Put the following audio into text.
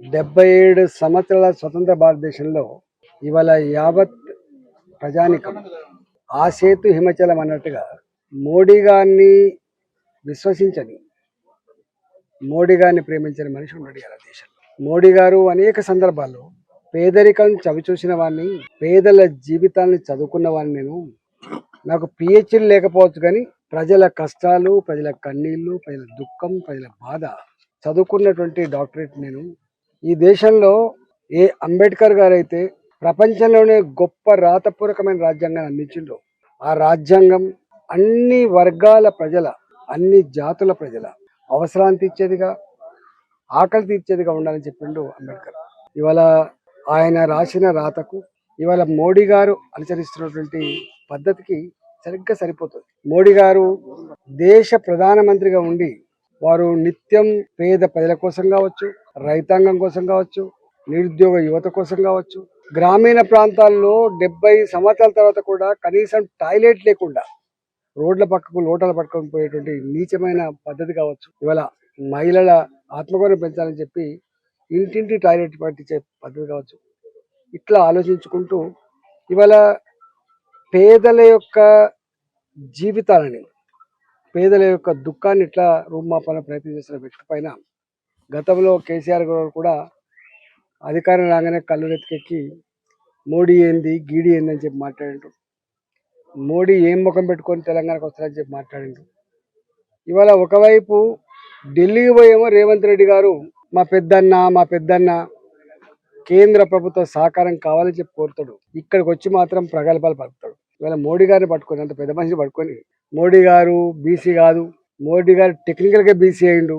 77 సంవత్సరాల స్వతంత్ర భారతదేశంలో ఇవాళ యావత్ ప్రజానికం ఆ సేతు హిమచలం అన్నట్టుగా మోడీ గారిని విశ్వసించని, మోడీ గారిని ప్రేమించని మనిషి ఉన్నాడు ఇలా దేశంలో. మోడీ గారు అనేక సందర్భాల్లో పేదరికం చవిచూసిన వాడిని, పేదల జీవితాన్ని చదువుకున్న వాడిని. నాకు పిహెచ్డీ లేకపోవచ్చు కానీ ప్రజల కష్టాలు, ప్రజల కన్నీళ్లు, ప్రజల దుఃఖం, ప్రజల బాధ చదువుకున్నటువంటి డాక్టరేట్ నేను. ఈ దేశంలో ఏ అంబేద్కర్ గారు అయితే ప్రపంచంలోనే గొప్ప రాతపూర్వకమైన రాజ్యాంగాన్ని అందించిండో, ఆ రాజ్యాంగం అన్ని వర్గాల ప్రజల, అన్ని జాతుల ప్రజల అవసరాన్ని తీర్చేదిగా, ఆకలి తీర్చేదిగా ఉండాలని చెప్పిండు అంబేద్కర్. ఇవాళ ఆయన రాసిన రాతకు ఇవాళ మోడీ గారు అనుసరిస్తున్నటువంటి పద్ధతికి సరిగ్గా సరిపోతుంది. మోడీ గారు దేశ ప్రధానమంత్రిగా ఉండి వారు నిత్యం పేద ప్రజల కోసం కావచ్చు, రైతాంగం కోసం కావచ్చు, నిరుద్యోగ యువత కోసం కావచ్చు, గ్రామీణ ప్రాంతాల్లో 70 సంవత్సరాల తర్వాత కూడా కనీసం టాయిలెట్ లేకుండా రోడ్ల పక్కకు లోటలు పట్టుకొని పోయేటువంటి నీచమైన పద్ధతి కావచ్చు, ఇవాళ మహిళల ఆత్మగౌరవం పెంచాలని చెప్పి ఇంటింటి టాయిలెట్ పట్టించే పద్ధతి కావచ్చు, ఇట్లా ఆలోచించుకుంటూ ఇవాళ పేదల యొక్క జీవితాలని, పేదల యొక్క దుఃఖాన్ని ఇట్లా రూపుమాపాలని ప్రయత్నం చేస్తున్న వ్యక్తి పైన గతంలో కేసీఆర్ గారు కూడా అధికారం రాగానే కళ్ళు రెత్తికెక్కి మోడీ ఏంది, గీడి ఏంది అని చెప్పి మాట్లాడిండు. మోడీ ఏం ముఖం పెట్టుకొని తెలంగాణకు వస్తారని చెప్పి మాట్లాడిండు. ఇవాళ ఒకవైపు ఢిల్లీకి పోయేమో రేవంత్ రెడ్డి గారు మా పెద్దన్న కేంద్ర ప్రభుత్వ సహకారం కావాలని చెప్పి కోరుతాడు. ఇక్కడికి వచ్చి మాత్రం ప్రగల్భాలు పలుకుతాడు. ఇవాళ మోడీ గారిని పట్టుకొని, అంత పెద్ద మనిషిని పట్టుకొని, మోడీ గారు బీసీ కాదు, మోడీ గారు టెక్నికల్గా బీసీ అయిండు,